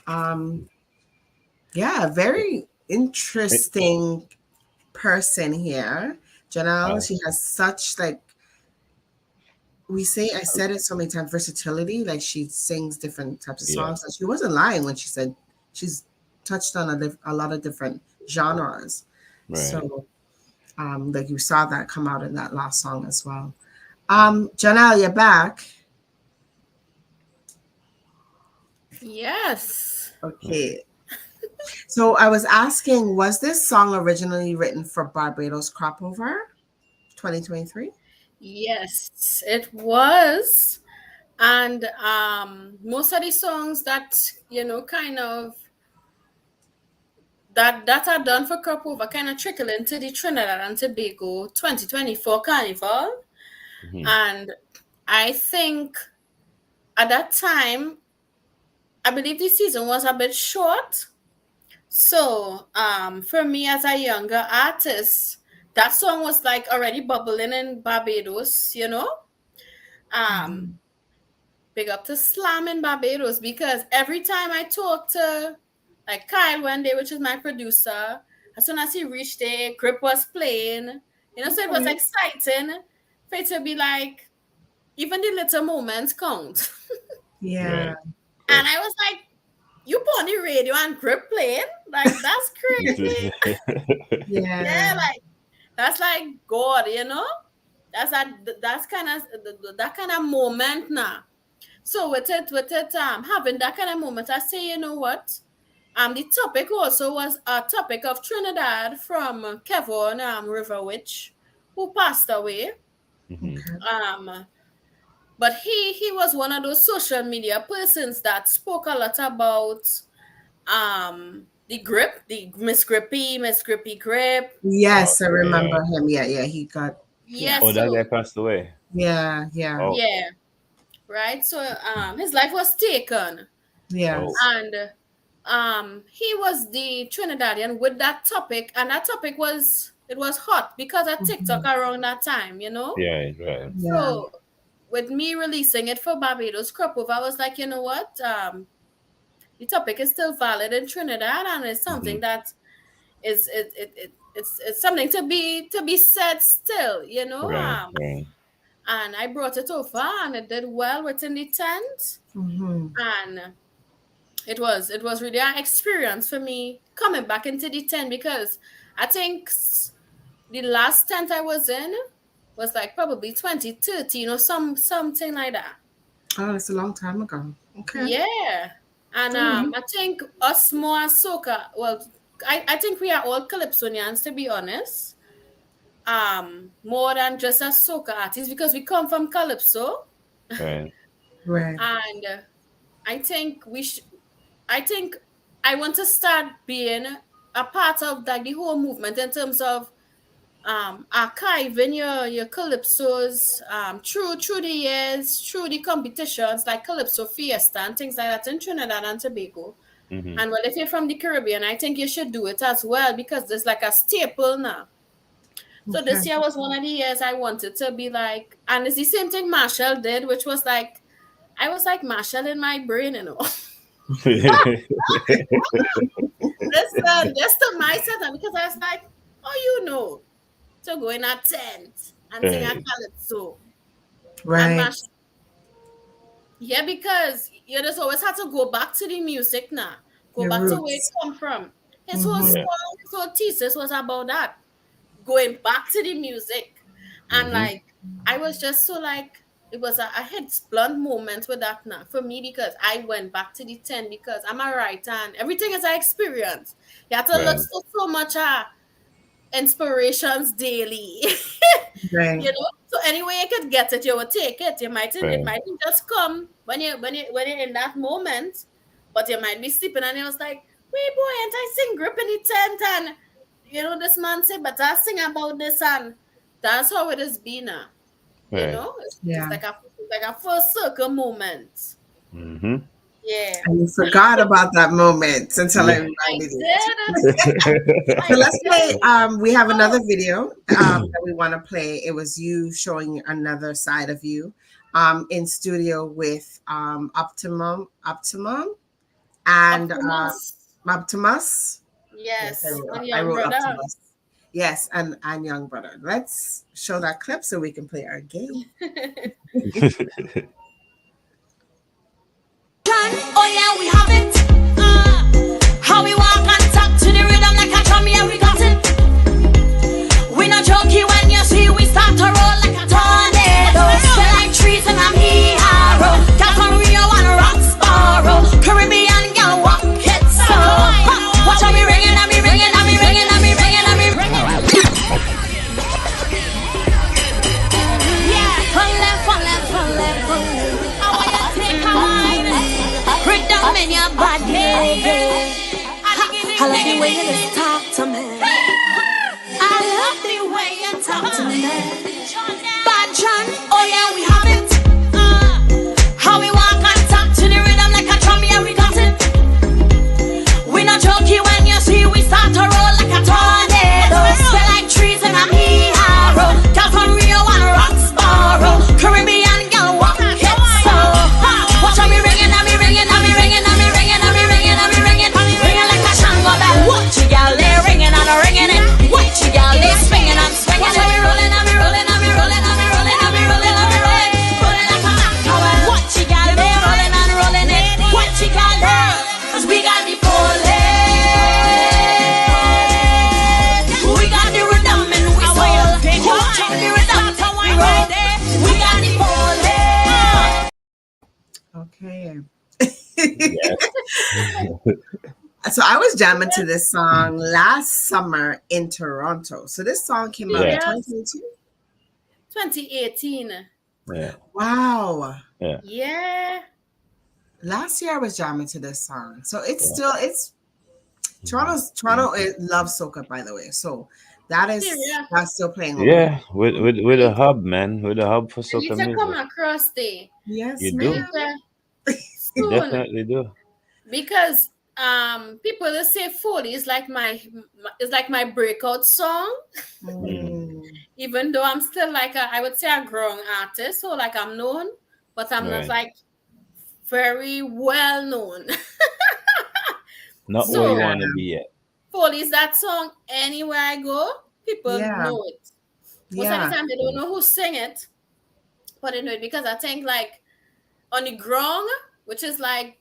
Yeah, very interesting person here, Jonnelle. She has such like I said it so many times, versatility. Like she sings different types of songs. And she wasn't lying when she said she's touched on a lot of different genres. So like you saw that come out in that last song as well. Jonnelle, you're back. Yes. Okay. So I was asking, was this song originally written for Barbados Crop Over 2023? Yes, it was. And most of the songs that, you know, kind of that are done for Crop Over kind of trickle into the Trinidad and Tobago 2024 Carnival. And I think at that time, I believe the season was a bit short. So for me as a younger artist, that song was like already bubbling in Barbados, you know. Big up to Slam in Barbados, because every time I talk to like Kyle one day, which is my producer, as soon as he reached there, Grip was playing, you know, so it was exciting for it to be like, even the little moments count. Yeah. And I was like, you put on the radio and Grip playing? Like, that's crazy. Yeah, like, that's like God, you know? That's kind of that kind of moment now. So with it, having that kind of moment, I say, you know what? The topic also was a topic of Trinidad from Kevin River Witch, who passed away. But he was one of those social media persons that spoke a lot about the Grip, the Miss Grippy Grip. Yes, I remember him. Yeah, he got. Yes. Oh, that guy passed away. Yeah. Oh. Yeah. Right. So his life was taken. Yeah. And he was the Trinidadian with that topic, and that topic was hot because of TikTok around that time, you know? Yeah, right. So with me releasing it for Barbados Crop Over, I was like, you know what? the topic is still valid in Trinidad, and it's something that is it's something to be said still, you know. Right. And I brought it over, and it did well within the tent, and it was really an experience for me coming back into the tent, because I think the last tent I was in was like probably 2013 or something like that. Oh, that's a long time ago. Okay. Yeah. And I think us more as soca, well, I think we are all Calypsonians, to be honest. More than just as soca artists, because we come from Calypso. Right. And I think I want to start being a part of like the whole movement in terms of archiving your calypsos through the years, through the competitions like Calypso Fiesta and things like that in Trinidad and Tobago. And well, if you're from the Caribbean, I think you should do it as well, because there's like a staple now. So this year was one of the years I wanted to be like, and it's the same thing Marshall did, which was like, I was like Marshall in my brain, you know. That's the mindset, because I was like, oh, you know, to go in a tent and sing a calypso. Right. Yeah, because you just always have to go back to the music now. Go back to where it come from. His whole song, his whole thesis was about that. Going back to the music. And like, I was just so like, it was a head blunt moment with that now for me, because I went back to the tent, because I'm a writer and everything is an experience. You have to look so much inspirations daily. You know, so anyway you could get it, you would take it. It might just come when you're in that moment, but you might be sleeping and it was like, wait boy, and I sing group in the tent, and you know, this man said, but I sing about this, and that's how it has been now. You know, it's like a full circle moment. Yeah. And you forgot about that moment until I reminded you. So let's play. We have another video that we want to play. It was you showing another side of you in studio with Optimum and Optimus. Yes, I wrote Optimus. Yes, and Young Brother. Let's show that clip so we can play our game. Oh yeah, we have it. How we walk and talk to the rhythm like a drum, yeah, we got it. We not jokey when you see we start to roll like a tornado. Feel like trees and I'm hero. Got from Rio and Roxborough. Caribbean girl walk it so. Watch how we ringing and me ringing and me ringing and me ringing and me ringing. Yeah, fall left. I want you to take a wine. Rhythm in your body. I like the way you just talk to me. I love the way you talk to me. Bad John, oh yeah, we have it. How we walk and talk to the rhythm like a drum, yeah, we got it. We not jokey when you see we start to roll like a tornado. Smell like trees and I'm hero. Got from Rio and Roxborough. Caribbean girl walk it so. Watch how we ringing and me ringing and me ringing and me ringing and me ringing and me ringing. Ringing like a shango bell. Watch you girl they ringing and ringing it. Watch you girl they swinging and swinging. Watch how we rolling and me rolling and me rolling and me rolling and me rolling and me rolling. Rolling like a mackerel. Watch you girl they rolling and rolling it. Watch you girl they. 'Cause we got the police. We got the rhythm and we soul. Watch out the rhythm. We roll there. We got the police. Okay. So I was jamming to this song last summer in Toronto. So this song came out in 2022? 2018. Yeah. Wow. Yeah. Last year I was jamming to this song. So it's Toronto loves soca, by the way. So that's still playing. Yeah, with a hub, man. With a hub for soca You music. come across there. Yes, You ma'am. You definitely do. Because people that say Foley is like my breakout song. Even though I'm still like I would say a growing artist, so like I'm known, but I'm not like very well known. Not where you So want to be yet. Foley's that song anywhere I go, people Yeah. know it. Most of the Yeah. time they don't know who sing it, but they know it because I think like on the ground, which is like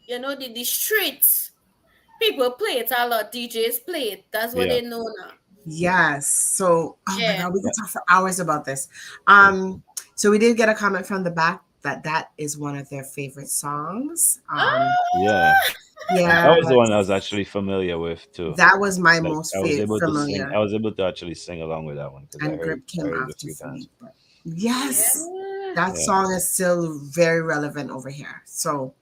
the streets, people play it a lot. DJs play it. That's what Yeah. they know now. Yes. So, oh my Yeah. God, we could talk for hours about this. So we did get a comment from the back that is one of their favorite songs. Yeah. Yeah. That was the one I was actually familiar with too. That was my Like, most I was able to sing. familiar. I was able to actually sing along with that one because I And heard Grip came it a after few for times. me. But yes, that Yeah. song is still very relevant over here. So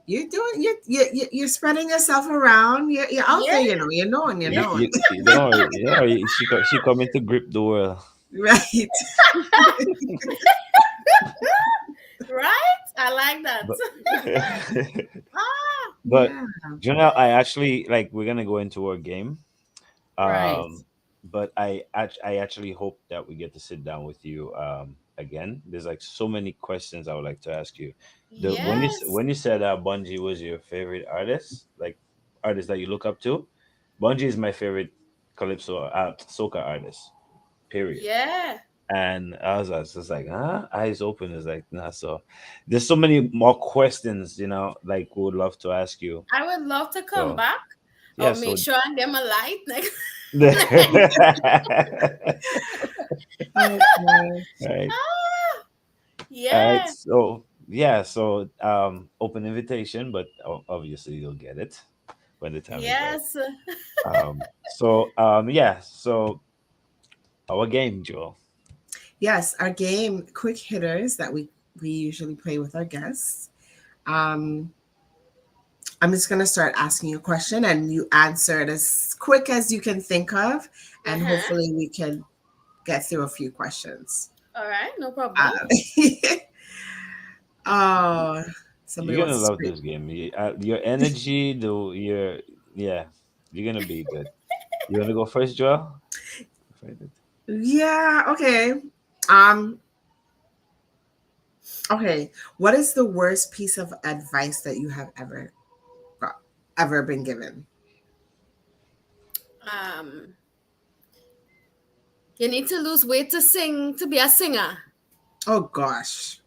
you're doing you're spreading yourself around. You're out there, you're knowing. Don't worry. Yeah, she coming to grip the world. Right. Right? I like that. But Yeah. Jonnelle, I actually we're gonna go into our game. Right. But I actually hope that we get to sit down with you again. There's like so many questions I would like to ask you. Yes. When you said Bungie was your favorite artist, like artist that you look up to, Bungie is my favorite calypso soca artist. Period. Yeah. And I was just like, eyes open is like, nah. So there's so many more questions, like we would love to ask you. I would love to come So, back. yeah, I'll make sure I get my light next. Right. Yeah. All right. So yeah. So open invitation, but obviously you'll get it when the time is Yes. right. Yeah. So our game, Joel. Yes, our game, quick hitters that we usually play with our guests. I'm just gonna start asking you a question, and you answer it as quick as you can think of, and hopefully we can get through a few questions. All right, no problem. Oh, somebody You're gonna wants to love scream. this game. Your energy, you're gonna be good. You wanna go first, Joel? Yeah. Okay. Okay. What is the worst piece of advice that you have ever been given? You need to lose weight to be a singer. Oh gosh.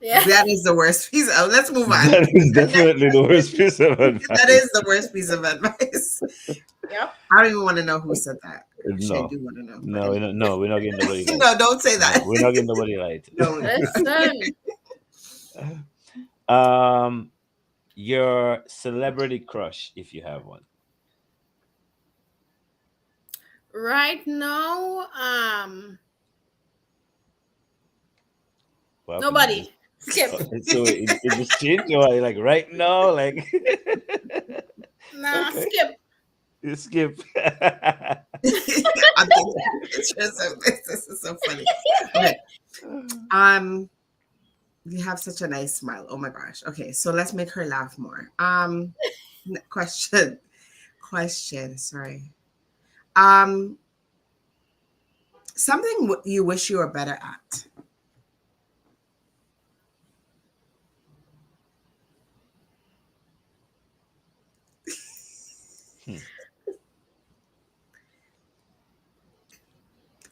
Yeah. That is the worst piece of. Let's move on. That is definitely the worst piece of advice. That is the worst piece of advice. Yep. I don't even want to know who said that. No. I do want to know. No, we're not getting nobody. Light. No, don't say that. No, we're not getting nobody light. No. Listen. Your celebrity crush, if you have one. Right now, Well, nobody. Skip. So it just changed, or like right now, like. Nah, Okay. skip. You skip. I'm taking pictures of this. This is so funny. Okay. You have such a nice smile. Oh my gosh. Okay, so let's make her laugh more. Question. Sorry. Something you wish you were better at.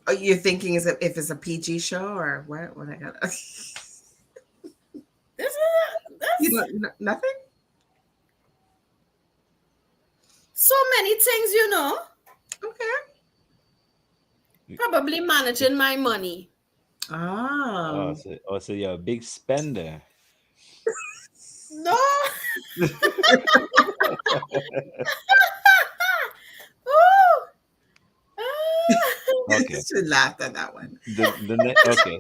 Oh, you're thinking if it's a PG show or what? What I got? Nothing. So many things, Okay. Probably managing my money. Oh. So you're a big spender. No. Okay. She laughed at that one. Okay.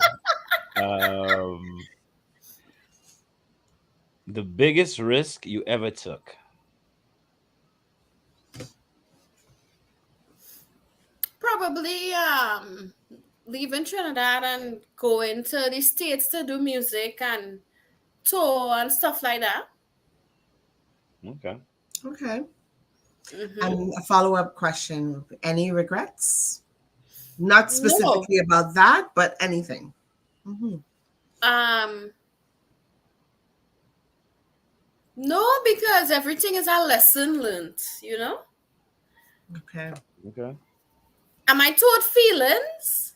The biggest risk you ever took. Probably leaving Trinidad and going to the States to do music and tour and stuff like that. Okay. Okay. Mm-hmm. And a follow-up question: any regrets? Not specifically about that, but anything. Mm-hmm. No, because everything is a lesson learned, you know? Okay. Okay. Am I taught feelings?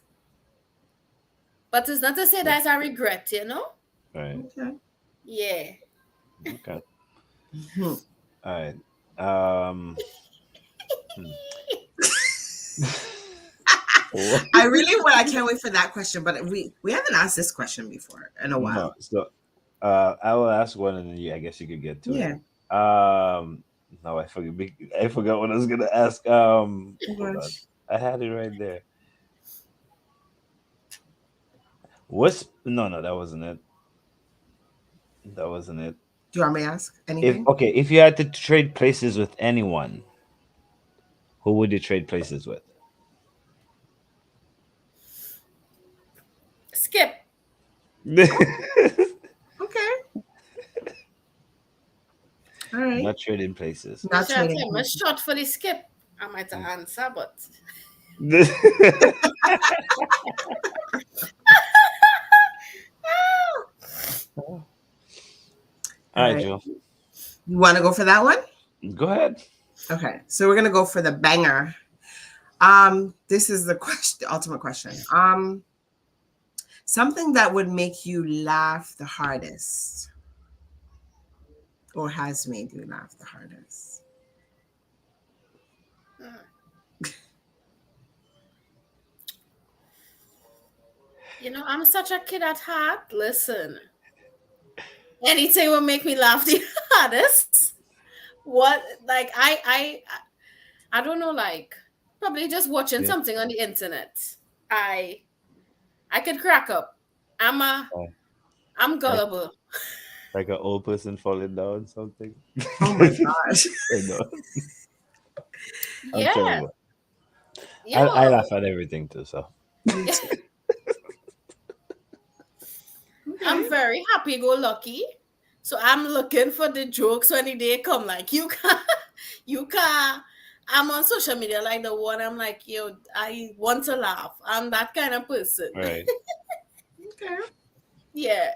But it's not to say that I regret, you know? Right. Okay. Yeah. Okay. Mhm. All right. Um. I can't wait for that question, but we haven't asked this question before in a while. No. So, I will ask one, and then I guess you could get to Yeah. it. No, I forgot. I forgot what I was gonna ask. Hold on. I had it right there. What's no, that wasn't it. That wasn't it. Do you want me to ask anything? If you had to trade places with anyone, who would you trade places with? Skip. Okay. All right. Not trading places. Not trading. I'm a shot for the skip. I might answer, but All right, Joe. You want to go for that one? Go ahead. Okay, so we're gonna go for the banger. This is the question, the ultimate question. Something that would make you laugh the hardest, or has made you laugh the hardest. you know, I'm such a kid at heart. Listen, anything will make me laugh the hardest. What, like, I don't know, like, probably just watching something on the internet. I could crack up. I'm gullible. Like an old person falling down something. Oh my gosh. I know. I'm Yeah. terrible. Yeah. I laugh at everything too, so. I'm very happy go lucky. So I'm looking for the jokes when the day come. Like, you can't. I'm on social media like the one. I'm like, yo, I want to laugh. I'm that kind of person. Right. Okay. Yeah.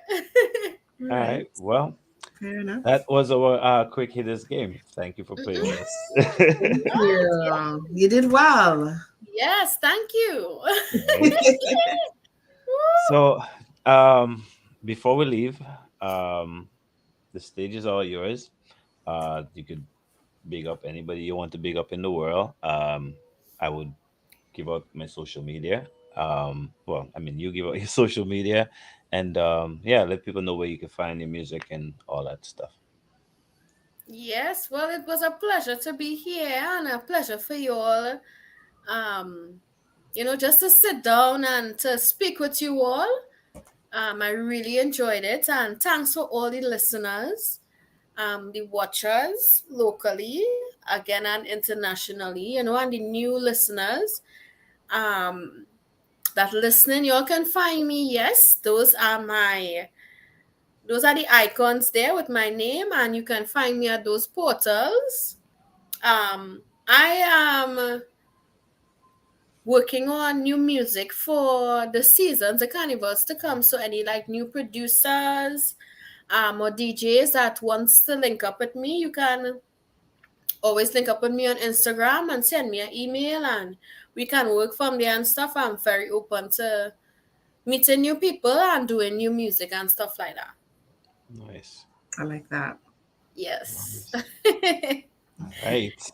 All right. Well, fair enough. That was our quick hitters game. Thank you for playing with us. Thank you. You did well. Yes, thank you. So, before we leave, the stage is all yours. You could big up anybody you want to big up in the world. I would give out my social media. Well, I mean, you give out your social media, and let people know where you can find your music and all that stuff. Yes, well, it was a pleasure to be here and a pleasure for you all. Just to sit down and to speak with you all. I really enjoyed it, and thanks for all the listeners, the watchers locally, again, and internationally, and the new listeners that listening. You all can find me. Yes, those are the icons there with my name, and you can find me at those portals. I am working on new music for the seasons, the carnivals to come. So any new producers or DJs that wants to link up with me, you can always link up with me on Instagram and send me an email, and we can work from there and stuff. I'm very open to meeting new people and doing new music and stuff like that. Nice. I like that. Yes. Nice. All right.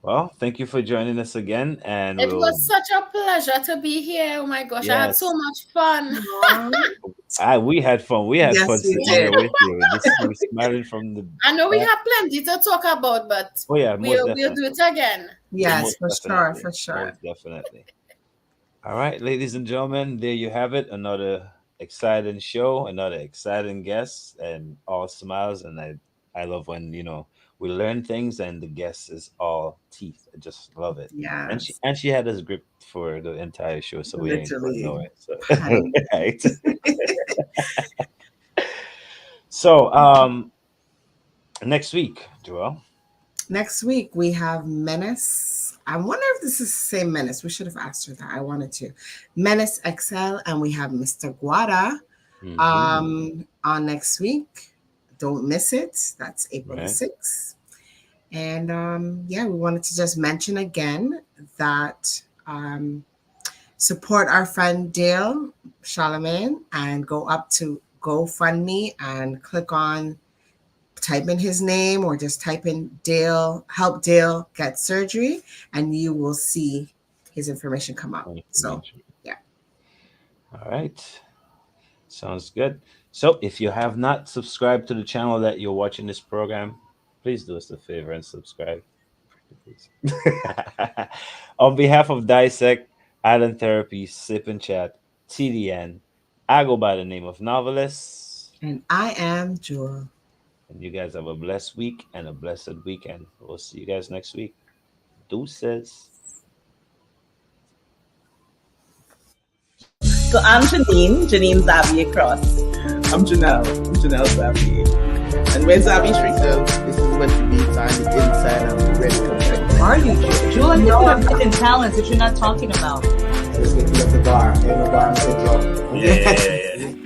Well, thank you for joining us again, and it was such a pleasure to be here. Oh my gosh, I had so much fun. We had fun. We had fun sitting here with you. We're smiling from the. I know we have plenty to talk about, but we'll do it again. Yes, for sure. Most definitely. All right, ladies and gentlemen, there you have it. Another exciting show, another exciting guest, and all smiles. And I love when we learn things and the guest is all teeth. I just love it. Yeah. And she had us gripped for the entire show, so we ain't going nowhere. So, right. So next week, Joelle. Next week we have Menace. I wonder if this is the same Menace. We should have asked her that. I wanted to. Menace XL, and we have Mr. Guada on next week. don't miss it. That's April the 6th. And we wanted to just mention again that support our friend Dale Charlemagne and go up to GoFundMe and type in his name or just type in Dale, help Dale get surgery, and you will see his information come up. So, yeah. All right. Sounds good. So if you have not subscribed to the channel that you're watching this program, please do us a favor and subscribe. On behalf of Dissect, Island Therapy, Sip and Chat, TDN, I go by the name of Novelist. And I am Jewel. And you guys have a blessed week and a blessed weekend. We'll see you guys next week. Deuces. So I'm Janine Zabi across. I'm Jonnelle Zabi. And when Zabi shrinks out, this is when to be time the inside and ready to come. Are you, Jewel? You have hidden talents that you're not talking about. Let's get to the bar. Ain't no bar, Mr. Joe. Yeah.